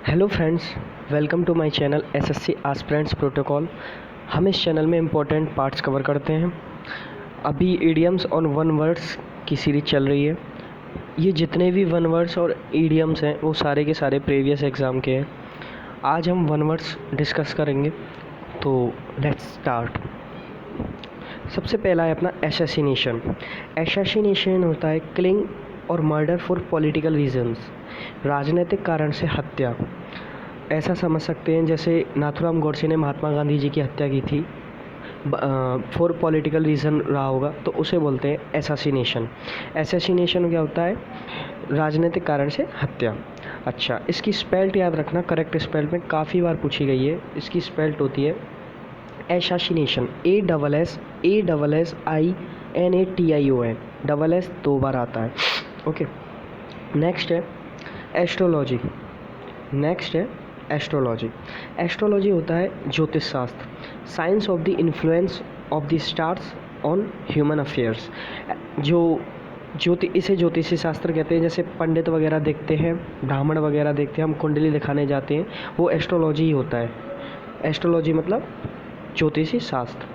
Hello friends, welcome to my channel SSC aspirants protocol. हम इस channel में important parts cover करते हैं। अभी इडियम्स और वन वर्ड्स की सीरीज चल रही है। ये जितने भी वन वर्ड्स और इडियम्स हैं वो सारे के सारे प्रीवियस एग्ज़ाम के हैं। आज हम वन वर्ड्स डिस्कस करेंगे, तो लेट्स स्टार्ट। सबसे पहला है अपना एसेसिनेशन। एसेसिनेशन होता है किलिंग और मर्डर फॉर पॉलिटिकल रीजंस, राजनीतिक कारण से हत्या। ऐसा समझ सकते हैं जैसे नाथूराम गोडसे ने महात्मा गांधी जी की हत्या की थी, फॉर पॉलिटिकल रीज़न रहा होगा, तो उसे बोलते हैं एसासिनेशन। एसासिनेशन क्या होता है? राजनीतिक कारण से हत्या। अच्छा, इसकी स्पेल्ट याद रखना, करेक्ट स्पेल्ट में काफ़ी बार पूछी गई है। इसकी स्पेल्ट होती है एसासिनेशन, ASSINATION, डबल एस 2 बार आता है। ओके, नेक्स्ट है एस्ट्रोलॉजी। एस्ट्रोलॉजी होता है ज्योतिष शास्त्र, science of the influence of the stars on human affairs. इसे ज्योतिषी शास्त्र कहते हैं। जैसे पंडित वगैरह देखते हैं, ब्राह्मण वगैरह देखते हैं, हम कुंडली दिखाने जाते हैं, वो एस्ट्रोलॉजी ही होता है। एस्ट्रोलॉजी मतलब ज्योतिषी शास्त्र।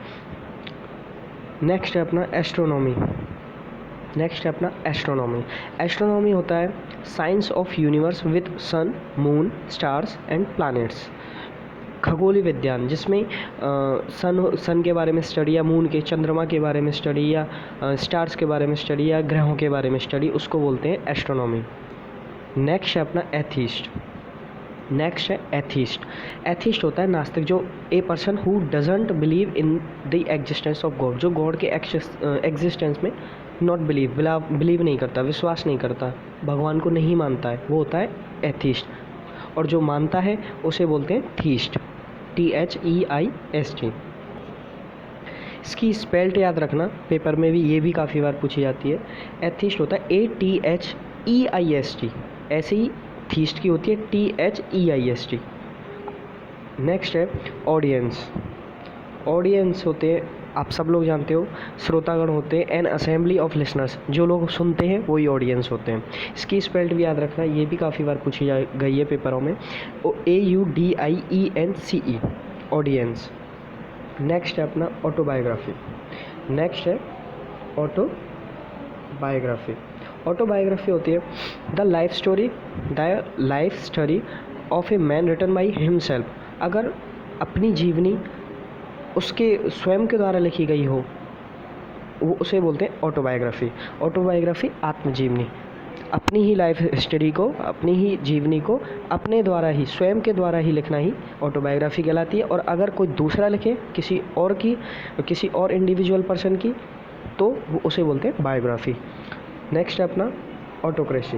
नेक्स्ट है अपना एस्ट्रोनॉमी होता है science of universe with sun, moon, stars and planets. खगोलीय विज्ञान, जिसमें सन के बारे में स्टडी, या मून के, चंद्रमा के बारे में स्टडी, या स्टार्स के बारे में स्टडी, या ग्रहों के बारे में स्टडी, उसको बोलते हैं एस्ट्रोनॉमी। नेक्स्ट है अपना एथीस्ट होता है नास्तिक, जो a person who doesn't believe in the existence of God, जो गॉड के एग्जिस्टेंस में नॉट बिलीव नहीं करता, विश्वास नहीं करता, भगवान को नहीं मानता है, वो होता है एथीस्ट। और जो मानता है उसे बोलते हैं थीस्ट, THEIST। इसकी स्पेल्ट याद रखना, पेपर में भी ये भी काफ़ी बार पूछी जाती है। एथीस्ट होता है ATHEIST, ऐसे ही थीस्ट की होती है THEIST। नेक्स्ट है ऑडियंस होते हैं, आप सब लोग जानते हो, श्रोतागण होते हैं, एन असेंबली ऑफ लिसनर्स, जो लोग सुनते हैं वही ऑडियंस होते हैं। इसकी स्पेल्ट भी याद रखना, ये भी काफ़ी बार पूछी गई है पेपरों में, AUDIENCE, ऑडियंस। नेक्स्ट है अपना ऑटोबायोग्राफी। ऑटोबायोग्राफी होती है the life story of a man written by himself. अगर अपनी जीवनी उसके स्वयं के द्वारा लिखी गई हो, वो उसे बोलते हैं ऑटोबायोग्राफी आत्मजीवनी। अपनी ही लाइफ स्टोरी को, अपनी ही जीवनी को अपने द्वारा ही, स्वयं के द्वारा ही लिखना ही ऑटोबायोग्राफी कहलाती है। और अगर कोई दूसरा लिखे, किसी और इंडिविजुअल पर्सन की, तो वो उसे बोलते हैं बायोग्राफी। नेक्स्ट है अपना ऑटोक्रेसी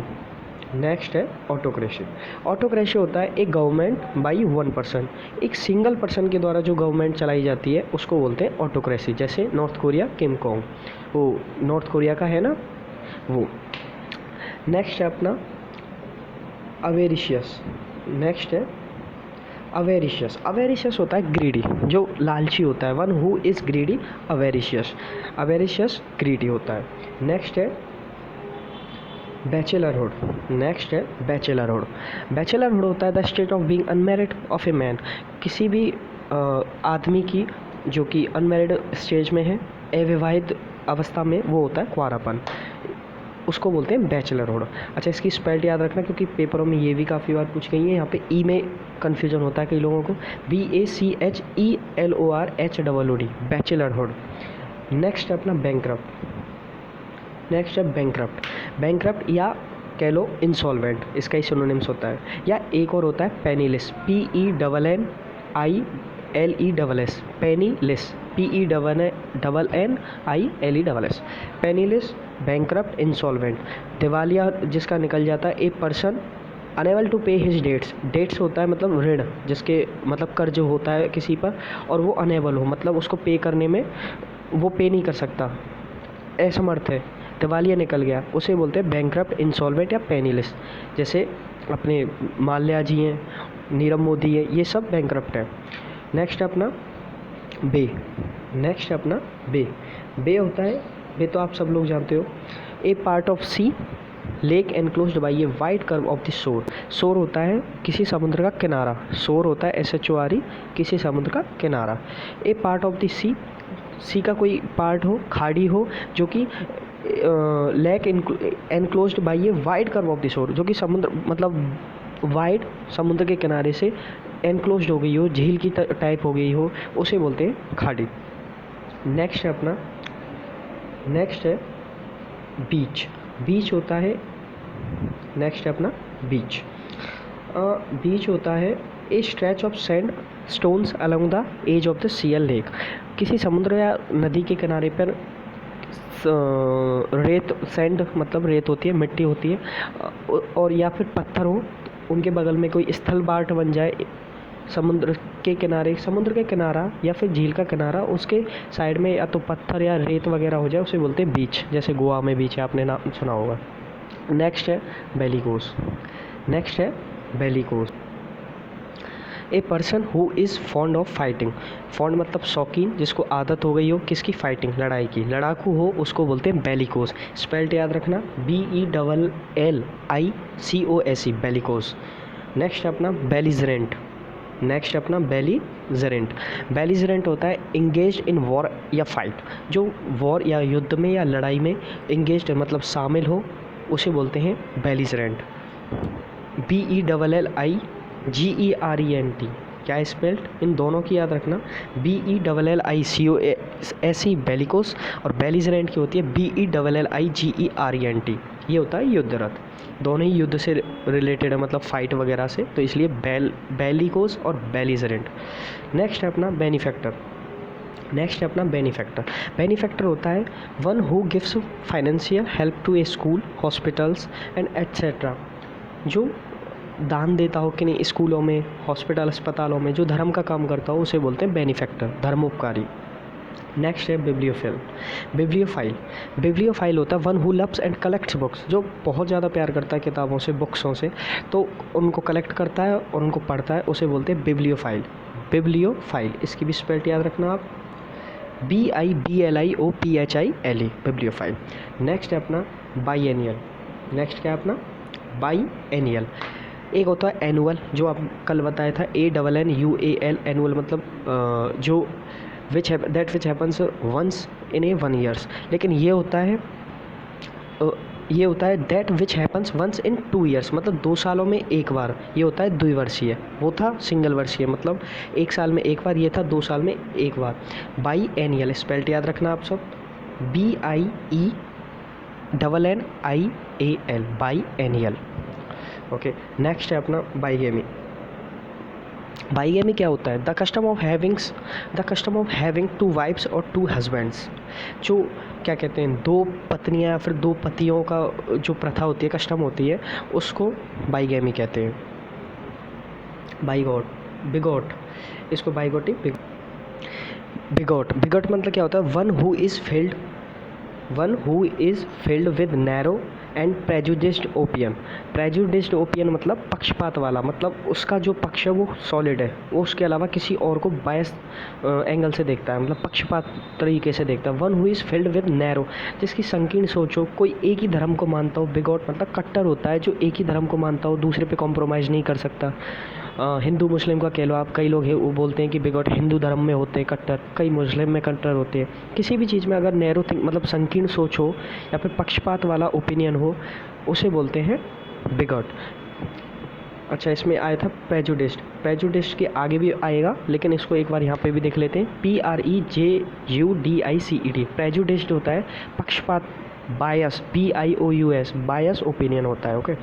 होता है एक गवर्नमेंट बाई वन पर्सन, एक सिंगल पर्सन के द्वारा जो गवर्नमेंट चलाई जाती है उसको बोलते हैं ऑटोक्रेसी। जैसे नॉर्थ कोरिया, किम जोंग, वो नॉर्थ कोरिया का है ना, वो। नेक्स्ट है अपना अवेरिशियस होता है ग्रीडी, जो लालची होता है, one who is greedy, avaricious greedy होता है। नेक्स्ट है बैचलरहुड होता है the state of being unmarried of a man, किसी भी आदमी की जो कि अनमैरिड स्टेज में है, अविवाहित अवस्था में, वो होता है कुंवारापन, उसको बोलते हैं बैचलरहुड। अच्छा, इसकी स्पेल्ट याद रखना, क्योंकि पेपरों में ये भी काफ़ी बार पूछ गई है। यहाँ पे ई में कन्फ्यूजन होता है कई लोगों को, BACHELORHOOD, बैचलरहुड। नेक्स्ट है अपना बैंकरप्ट या कह लो इंसॉल्वेंट, इसका ही सिनोनिम्स होता है। या एक और होता है penniless, PENNILESS, penniless, PENNILESS, penniless, bankrupt, insolvent. दिवालिया जिसका निकल जाता है, ए पर्सन अनेबल टू पे हिज डेट्स होता है मतलब ऋण, जिसके मतलब कर्ज होता है किसी पर और वो अनेबल हो, मतलब उसको पे करने में वो पे नहीं कर सकता, असमर्थ है, दिवालिया निकल गया, उसे बोलते हैं बैंकरप्ट, इंसॉल्वेंट या पेनीलेस। जैसे अपने माल्या जी हैं, नीरव मोदी है, ये सब बैंकरप्ट है। नेक्स्ट अपना बे होता है, बे तो आप सब लोग जानते हो, a part of sea lake enclosed by a wide curve of the shore. Shore होता है किसी समुद्र का किनारा, शोर होता है SHORE, किसी समुद्र का किनारा। ए पार्ट ऑफ द सी, सी का कोई पार्ट हो, खाड़ी हो, जो कि lake enclosed by a wide curve of the शोर, जो कि समुद्र मतलब वाइड समुद्र के किनारे से एनक्लोज्ड हो गई हो, झील की टाइप हो गई हो, उसे बोलते हैं खाड़ी। नेक्स्ट है अपना, नेक्स्ट है बीच। बीच होता है, नेक्स्ट है अपना बीच। बीच होता है a stretch of sand stones along the edge of the sea एल लेक। किसी समुद्र या नदी के किनारे पर रेत, सैंड मतलब रेत होती है, मिट्टी होती है, और या फिर पत्थर हो, उनके बगल में कोई स्थल बाट बन जाए समुद्र के किनारे, समुद्र के किनारा या फिर झील का किनारा, उसके साइड में या तो पत्थर या रेत वगैरह हो जाए, उसे बोलते हैं बीच। जैसे गोवा में बीच है, आपने नाम सुना होगा। नेक्स्ट है बेलिकोस। नेक्स्ट है bellicose. A person who is fond of fighting. Fond मतलब शौकीन, जिसको आदत हो गई हो किसकी, फाइटिंग, लड़ाई की, लड़ाकू हो, उसको बोलते हैं बेलिकोस। स्पेल्ट याद रखना, BELLICOSE, बेलिकोस। नेक्स्ट अपना बेलिजरेंट। नेक्स्ट अपना बेलिजरेंट। बेलिजरेंट होता है इंगेज्ड इन वॉर या फाइट, जो वॉर या युद्ध में या लड़ाई में इंगेज्ड मतलब शामिल हो, उसे बोलते हैं बेलिजरेंट। BELLIGERENT। क्या स्पेल्ड, इन दोनों की याद रखना, BELLICOSE बेलिकोस, और बेलिजरेंट की होती है BELLIGERENT। ये होता है युद्धरत। दोनों ही युद्ध से रिलेटेड है, मतलब फाइट वगैरह से, तो इसलिए बेलिकोस और बेलिजरेंट। नेक्स्ट है अपना बेनिफैक्टर। नेक्स्ट है अपना बेनिफैक्टर। बेनिफैक्टर होता है one who gives financial help to a school, hospitals and etcetera. जो दान देता हो कि नहीं, स्कूलों में, हॉस्पिटल, अस्पतालों में, जो धर्म का काम करता हो, उसे बोलते हैं बेनिफैक्टर, धर्मोपकारी। नेक्स्ट है बिब्लियोफिल। बिब्लियोफाइल। बिब्लियोफाइल होता है one who loves and collects books, जो बहुत ज़्यादा प्यार करता है किताबों से, बुक्सों से, तो उनको कलेक्ट करता है और उनको पढ़ता है, उसे बोलते हैं बिब्लियोफाइल। बिब्लियोफाइल, इसकी भी स्पेल्ट याद रखना आप, BIBLIOPHILE, बिब्लियोफाइल। नेक्स्ट है अपना बाईएनियल। नेक्स्ट क्या है अपना बाईएनियल। एक होता है एनुअल, जो आप कल बताया था, ANNUAL, एनुअल मतलब जो which happens once in a 1 years. लेकिन ये होता है that which happens once in 2 years, मतलब 2 सालों में एक बार। ये होता है द्विवर्षीय, वो था सिंगल वर्षीय, मतलब 1 साल में एक बार, ये था 2 साल में एक बार। बाई एनियल, स्पेल्ट याद रखना आप सब, BIENNIAL, biennial. Okay, next है अपना बाईगेमी। बाईगेमी क्या होता है, the custom of having 2 wives और 2 हस्बैंड्स। जो क्या कहते हैं, 2 पत्नियां या फिर 2 पतियों का जो प्रथा होती है, कस्टम होती है, उसको बाईगेमी कहते हैं। बिगॉट, इसको बाईगोटी, बिगॉट मतलब क्या होता है, one who is filled with narrow and prejudiced opinion. Prejudiced opinion मतलब पक्षपात वाला, मतलब उसका जो पक्ष है वो सॉलिड है, वो उसके अलावा किसी और को बायस एंगल से देखता है, मतलब पक्षपात तरीके से देखता है। One who is filled with narrow, जिसकी संकीर्ण सोच हो, कोई एक ही धर्म को मानता हो। बिगॉट मतलब कट्टर होता है, जो एक ही धर्म को मानता हो, दूसरे पे कॉम्प्रोमाइज़ नहीं कर सकता। हिंदू मुस्लिम का कह लो आप, कई लोग वो बोलते हैं कि बिगॉट हिंदू धर्म में होते हैं कट्टर, कई मुस्लिम में कट्टर होते हैं। किसी भी चीज़ में अगर नैरो थिंक मतलब संकीर्ण सोच हो या फिर पक्षपात वाला ओपिनियन हो, उसे बोलते हैं बिगॉट। अच्छा, इसमें आया था प्रेजुडिस्ड के आगे भी आएगा, लेकिन इसको एक बार यहाँ पे भी देख लेते हैं। PREJUDICED, प्रेजुडिस्ड होता है पक्षपात, बायस, BIOUS, बायस ओपिनियन होता है। ओके,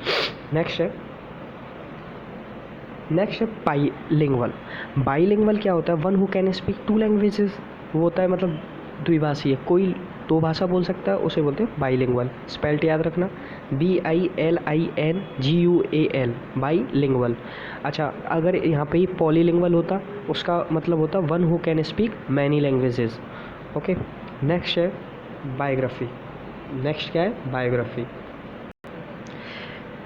नेक्स्ट है बाईलिंगुअल। बाईलिंगुअल क्या होता है, one who can speak 2 languages, वो होता है मतलब द्विभाषी है, कोई 2 भाषा बोल सकता है, उसे बोलते हैं बाईलिंगुअल। स्पेल्ट याद रखना, BILINGUAL, बाईलिंगुअल। अच्छा, अगर यहाँ पे ही पॉलीलिंगुअल होता, उसका मतलब होता one who can speak many languages. Okay, next है बायोग्राफी। नेक्स्ट क्या है, बायोग्राफी।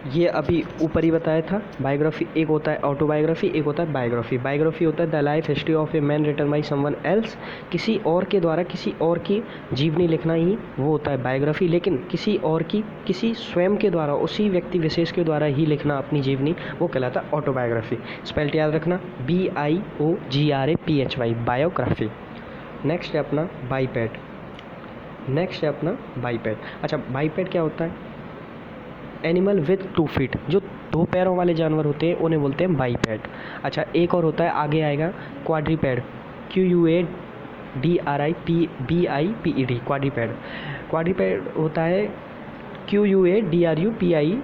ये अभी ऊपर ही बताया था। बायोग्राफी एक होता है ऑटोबायोग्राफी, एक होता है बायोग्राफी। बायोग्राफी होता है the life history of a man written by someone else, किसी और के द्वारा किसी और की जीवनी लिखना ही वो होता है बायोग्राफी। लेकिन किसी और की, किसी स्वयं के द्वारा, उसी व्यक्ति विशेष के द्वारा ही लिखना अपनी जीवनी, वो कहलाता है ऑटोबायोग्राफी। स्पेल्ट याद रखना, BIOGRAPHY, बायोग्राफी। नेक्स्ट है अपना बाइपेड। अच्छा, बाइपेड क्या होता है? एनिमल विथ 2 फीट, जो 2 पैरों वाले जानवर होते हैं उन्हें बोलते हैं बाइपेड। अच्छा, एक और होता है, आगे आएगा, क्वाड्रीपेड, QUADRIPBIPED, क्वाड्रीपेड। क्वाड्रीपेड होता है QUADRUPIPED,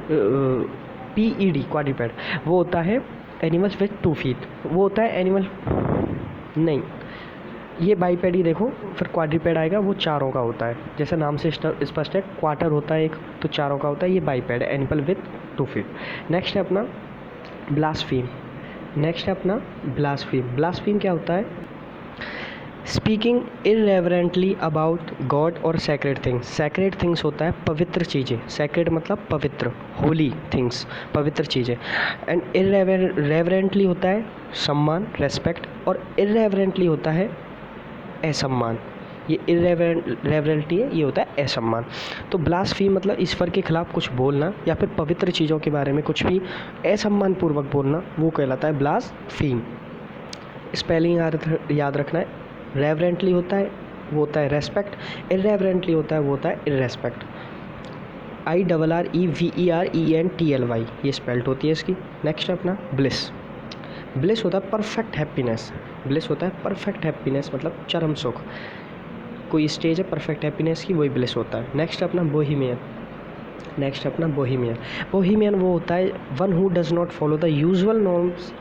क्वाड्रीपेड। वो होता है एनिमल्स विथ 2 फीट, वो होता है एनिमल, नहीं, ये बाइपेड ही देखो, फिर क्वाड्रीपेड आएगा, वो चारों का होता है, जैसे नाम से स्पष्ट है। क्वार्टर होता है एक, तो चारों का होता है, ये बाइपेड है, एनिमल विथ 2 फीट। नेक्स्ट है अपना ब्लास्फीम। ब्लास्फीम क्या होता है? स्पीकिंग इररेवरेंटली अबाउट गॉड और सैक्रेड थिंग्स होता है पवित्र चीज़ें। सैक्रेड मतलब पवित्र, होली थिंग्स, पवित्र चीज़ें। एंड इररेवरेंटली होता है सम्मान, रेस्पेक्ट, और इररेवरेंटली होता है असम्मान। ये इररेवरेंटली है, ये होता है असम्मान। तो ब्लास्फीम मतलब ईश्वर के खिलाफ कुछ बोलना या फिर पवित्र चीज़ों के बारे में कुछ भी असम्मान पूर्वक बोलना, वो कहलाता है ब्लास्फीम। स्पेलिंग याद रखना है। रेवरेंटली होता है, वो होता है रेस्पेक्ट। इररेवरेंटली होता है, वो होता है इररेस्पेक्ट। IRREVERENTLY, ये स्पेल्ट होती है इसकी। नेक्स्ट है अपना ब्लिस होता है परफेक्ट हैप्पीनेस, मतलब चरम सुख। कोई स्टेज है परफेक्ट हैप्पीनेस की, वही ब्लिस होता है। नेक्स्ट अपना बोहेमियन। बोहेमियन वो होता है one who does not follow the usual norms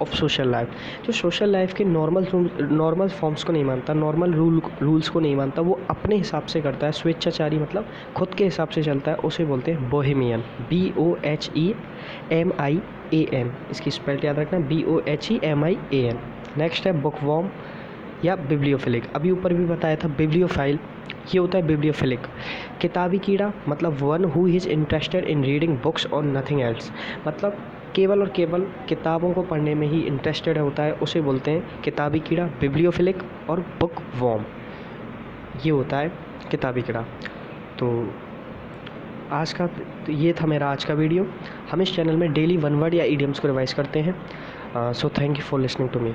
of social life, जो सोशल लाइफ के नॉर्मल फॉर्म्स को नहीं मानता, नॉर्मल रूल्स को नहीं मानता, वो अपने हिसाब से करता है, स्वेच्छाचारी मतलब खुद के हिसाब से चलता है, उसे बोलते हैं बोहेमियन। BOHEMIAN, इसकी स्पेल्ट याद रखना, BOHEMIAN। नेक्स्ट है बुकवॉर्म या बिब्लियोफिलिक। अभी ऊपर भी बताया था बिब्लियोफाइल, ये होता है बिब्लियोफिलिक। किताबी कीड़ा मतलब one who is interested in reading books और नथिंग एल्स, मतलब केवल और केवल किताबों को पढ़ने में ही इंटरेस्टेड होता है, उसे बोलते हैं किताबी कीड़ा, बिब्लियोफिलिक। और बुक वॉर्म, ये होता है किताबी कीड़ा। तो ये था मेरा आज का वीडियो। हम इस चैनल में डेली 1 वर्ड या इडियम्स को रिवाइज करते हैं। So thank you for listening to me.